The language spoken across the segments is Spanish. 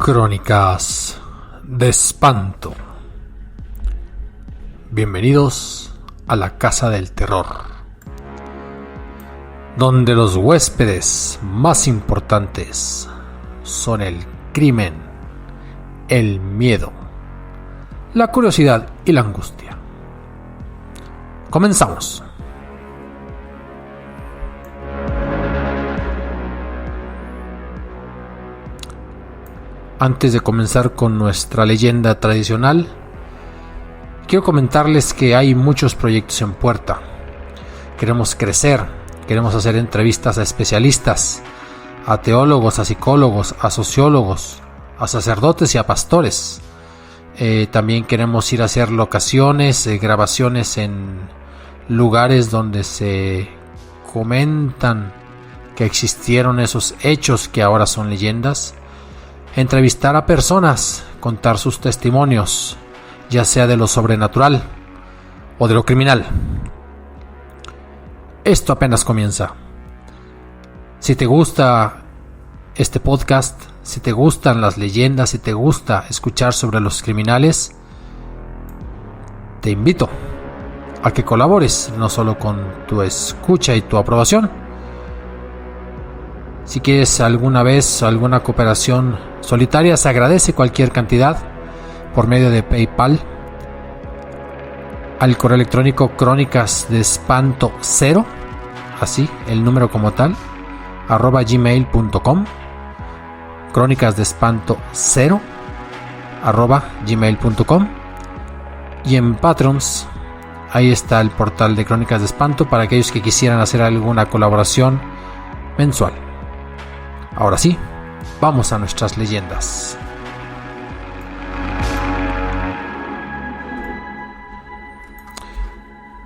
Crónicas de Espanto. Bienvenidos a la Casa del Terror, donde los huéspedes más importantes son el crimen, el miedo, la curiosidad y la angustia. Comenzamos. Antes de comenzar con nuestra leyenda tradicional, quiero comentarles que hay muchos proyectos en puerta. Queremos crecer, queremos hacer entrevistas a especialistas, a teólogos, a psicólogos, a sociólogos, a sacerdotes y a pastores. También queremos ir a hacer locaciones, grabaciones en lugares donde se comentan que existieron esos hechos que ahora son leyendas. Entrevistar a personas, contar sus testimonios, ya sea de lo sobrenatural o de lo criminal. Esto apenas comienza. Si te gusta este podcast, si te gustan las leyendas, si te gusta escuchar sobre los criminales, te invito a que colabores, no solo con tu escucha y tu aprobación. Si quieres alguna vez alguna cooperación solitaria, se agradece cualquier cantidad por medio de PayPal al correo electrónico crónicasdeespanto0, así el número como tal, @gmail.com, crónicasdeespanto0 @gmail.com, y en Patrons ahí está el portal de Crónicas de Espanto para aquellos que quisieran hacer alguna colaboración mensual. Ahora sí, vamos a nuestras leyendas.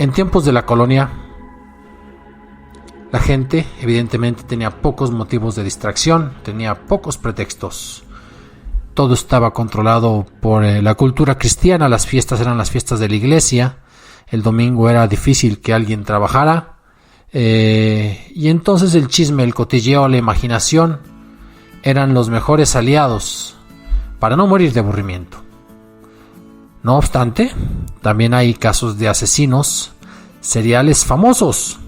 En tiempos de la colonia, la gente evidentemente tenía pocos motivos de distracción, tenía pocos pretextos. Todo estaba controlado por la cultura cristiana, las fiestas eran las fiestas de la iglesia, el domingo era difícil que alguien trabajara. Y entonces el chisme, el cotilleo, la imaginación eran los mejores aliados para no morir de aburrimiento. No obstante, también hay casos de asesinos seriales famosos,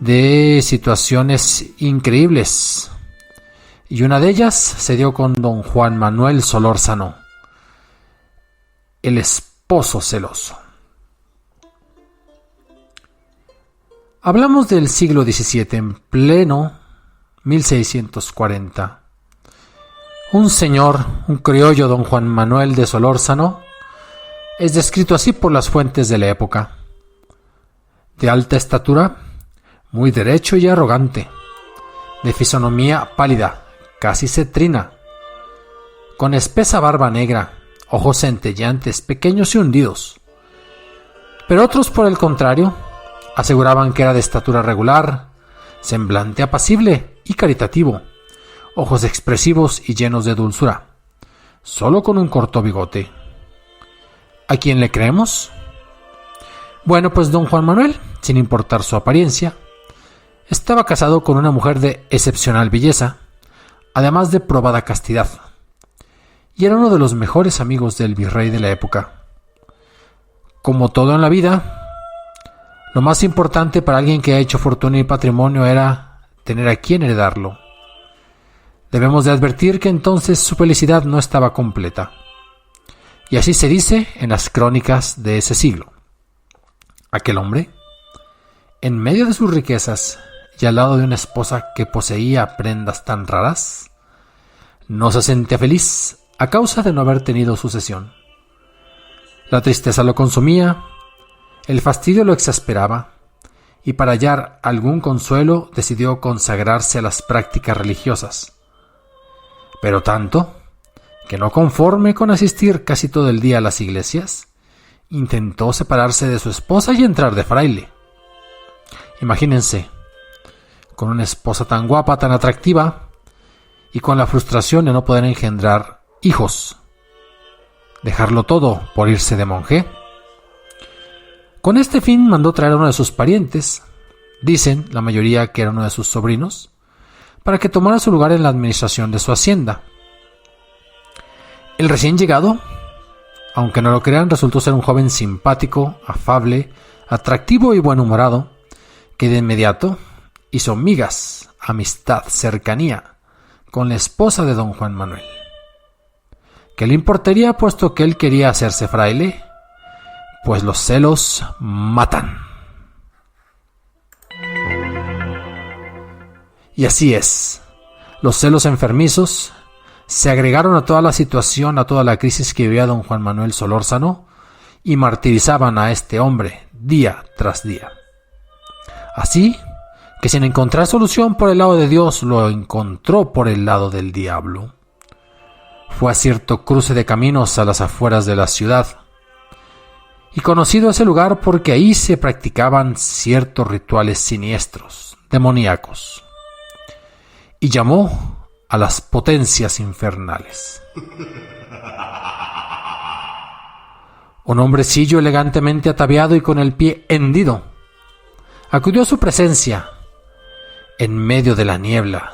de situaciones increíbles, y una de ellas se dio con don Juan Manuel Solórzano, el esposo celoso. Hablamos del siglo XVII, en pleno 1640. Un señor, un criollo, don Juan Manuel de Solórzano, es descrito así por las fuentes de la época. De alta estatura, muy derecho y arrogante, de fisonomía pálida, casi cetrina, con espesa barba negra, ojos centelleantes, pequeños y hundidos. Pero otros, por el contrario, aseguraban que era de estatura regular, semblante apacible y caritativo, ojos expresivos y llenos de dulzura, solo con un corto bigote. ¿A quién le creemos? Bueno, pues don Juan Manuel, sin importar su apariencia, estaba casado con una mujer de excepcional belleza, además de probada castidad, y era uno de los mejores amigos del virrey de la época. Como todo en la vida, lo más importante para alguien que ha hecho fortuna y patrimonio era tener a quien heredarlo. Debemos de advertir que entonces su felicidad no estaba completa. Y así se dice en las crónicas de ese siglo. Aquel hombre, en medio de sus riquezas y al lado de una esposa que poseía prendas tan raras, no se sentía feliz a causa de no haber tenido sucesión. La tristeza lo consumía, el fastidio lo exasperaba, y para hallar algún consuelo decidió consagrarse a las prácticas religiosas. Pero tanto que, no conforme con asistir casi todo el día a las iglesias, intentó separarse de su esposa y entrar de fraile. Imagínense, con una esposa tan guapa, tan atractiva, y con la frustración de no poder engendrar hijos, dejarlo todo por irse de monje. Con este fin mandó traer a uno de sus parientes, dicen la mayoría que era uno de sus sobrinos, para que tomara su lugar en la administración de su hacienda. El recién llegado, aunque no lo crean, resultó ser un joven simpático, afable, atractivo y buenhumorado, que de inmediato hizo migas, amistad, cercanía con la esposa de don Juan Manuel. ¿Qué le importaría, puesto que él quería hacerse fraile? Pues los celos matan. Y así es. Los celos enfermizos se agregaron a toda la situación, a toda la crisis que vivía don Juan Manuel Solórzano, y martirizaban a este hombre día tras día. Así que sin encontrar solución por el lado de Dios, lo encontró por el lado del diablo. Fue a cierto cruce de caminos a las afueras de la ciudad, y conocido ese lugar porque ahí se practicaban ciertos rituales siniestros, demoníacos, y llamó a las potencias infernales. Un hombrecillo elegantemente ataviado y con el pie hendido acudió a su presencia en medio de la niebla.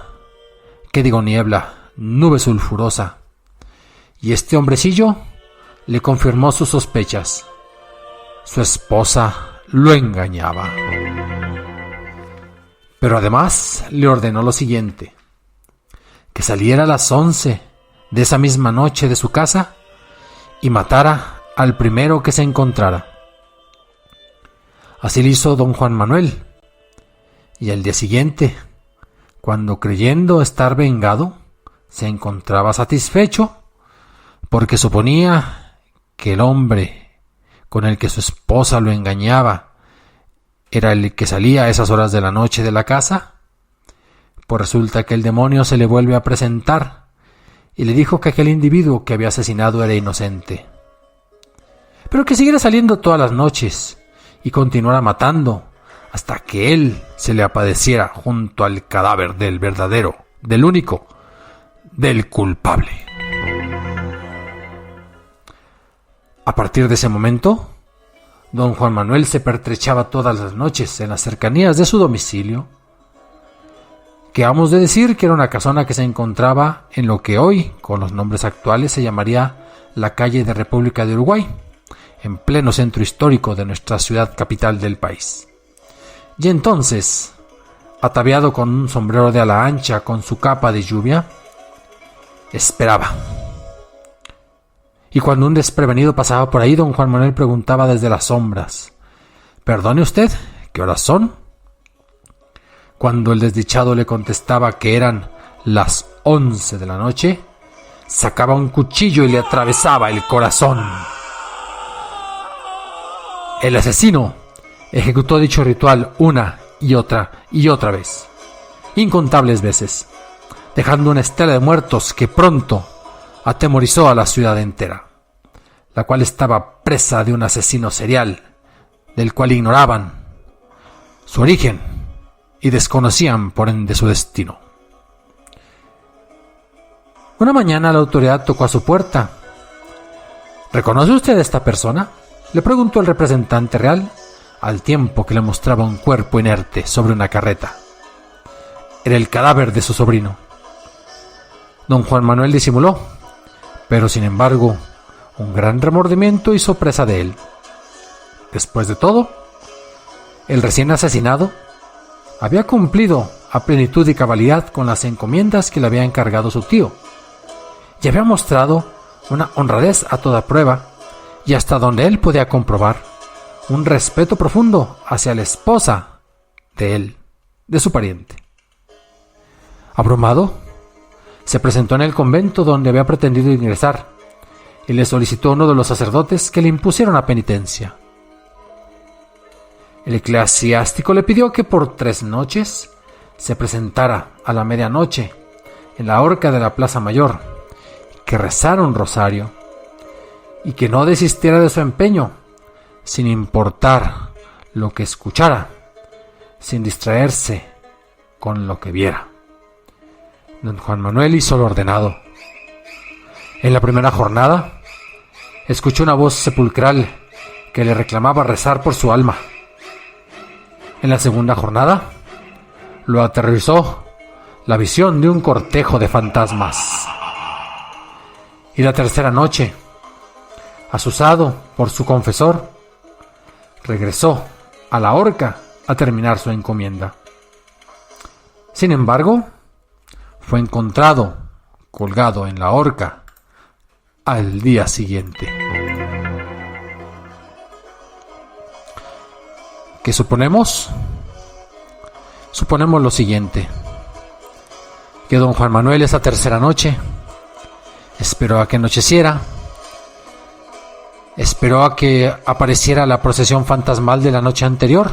¿Qué digo niebla? Nube sulfurosa. Y este hombrecillo le confirmó sus sospechas. Su esposa lo engañaba. Pero además le ordenó lo siguiente: que saliera a las 11 de esa misma noche de su casa y matara al primero que se encontrara. Así lo hizo don Juan Manuel, y al día siguiente, cuando creyendo estar vengado, se encontraba satisfecho, porque suponía que el hombre con el que su esposa lo engañaba era el que salía a esas horas de la noche de la casa, pues resulta que el demonio se le vuelve a presentar y le dijo que aquel individuo que había asesinado era inocente, pero que siguiera saliendo todas las noches y continuara matando hasta que él se le apareciera junto al cadáver del verdadero, del único, del culpable. A partir de ese momento, don Juan Manuel se pertrechaba todas las noches en las cercanías de su domicilio, que hemos de decir que era una casona que se encontraba en lo que hoy, con los nombres actuales, se llamaría la calle de República de Uruguay, en pleno centro histórico de nuestra ciudad capital del país. Y entonces, ataviado con un sombrero de ala ancha, con su capa de lluvia, esperaba. Y cuando un desprevenido pasaba por ahí, don Juan Manuel preguntaba desde las sombras: «Perdone usted, ¿qué horas son?». Cuando el desdichado le contestaba que eran las 11 de la noche, sacaba un cuchillo y le atravesaba el corazón. El asesino ejecutó dicho ritual una y otra vez, incontables veces, dejando una estela de muertos que pronto atemorizó a la ciudad entera, la cual estaba presa de un asesino serial, del cual ignoraban su origen y desconocían por ende su destino. Una mañana la autoridad tocó a su puerta. «¿Reconoce usted a esta persona?», le preguntó el representante real, al tiempo que le mostraba un cuerpo inerte sobre una carreta. Era el cadáver de su sobrino. Don Juan Manuel disimuló, pero sin embargo, un gran remordimiento hizo presa de él. Después de todo, el recién asesinado había cumplido a plenitud y cabalidad con las encomiendas que le había encargado su tío, y había mostrado una honradez a toda prueba, y hasta donde él podía comprobar, un respeto profundo hacia la esposa de él, de su pariente. Abrumado, se presentó en el convento donde había pretendido ingresar, y le solicitó a uno de los sacerdotes que le impusiera una penitencia. El eclesiástico le pidió que por 3 noches se presentara a la medianoche en la horca de la Plaza Mayor, que rezara un rosario y que no desistiera de su empeño, sin importar lo que escuchara, sin distraerse con lo que viera. Don Juan Manuel hizo lo ordenado. En la primera jornada, escuchó una voz sepulcral que le reclamaba rezar por su alma. En la segunda jornada, lo aterrorizó la visión de un cortejo de fantasmas. Y la tercera noche, asusado por su confesor, regresó a la horca a terminar su encomienda. Sin embargo, fue encontrado colgado en la horca al día siguiente. ¿Qué suponemos? Suponemos lo siguiente: que don Juan Manuel esa tercera noche esperó a que anocheciera, esperó a que apareciera la procesión fantasmal de la noche anterior,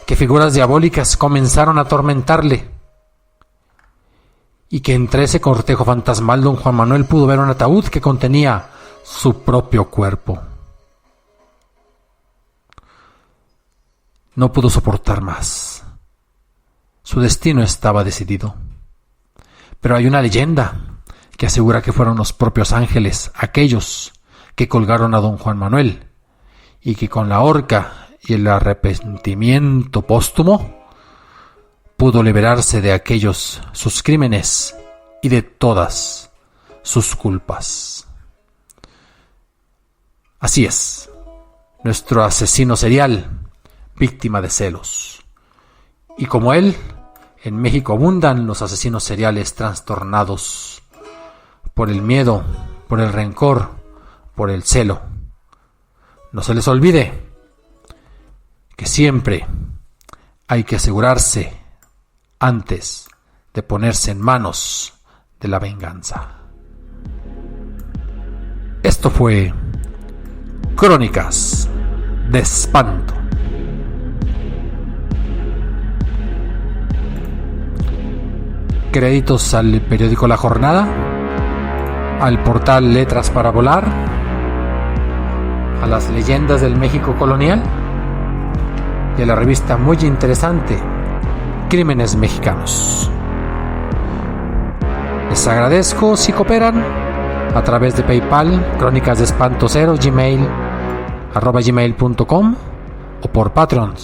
que figuras diabólicas comenzaron a atormentarle, y que entre ese cortejo fantasmal don Juan Manuel pudo ver un ataúd que contenía su propio cuerpo. No pudo soportar más. Su destino estaba decidido. Pero hay una leyenda que asegura que fueron los propios ángeles aquellos que colgaron a don Juan Manuel, y que con la horca y el arrepentimiento póstumo pudo liberarse de aquellos sus crímenes y de todas sus culpas. Así es, nuestro asesino serial, víctima de celos. Y como él, en México abundan los asesinos seriales trastornados por el miedo, por el rencor, por el celo. No se les olvide que siempre hay que asegurarse antes de ponerse en manos de la venganza. Esto fue Crónicas de Espanto. Créditos al periódico La Jornada, al portal Letras para Volar, a las leyendas del México colonial y a la revista muy interesante Crímenes Mexicanos. Les agradezco si cooperan a través de PayPal, crónicasdeespanto0 @gmail.com o por Patreon.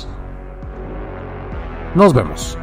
Nos vemos.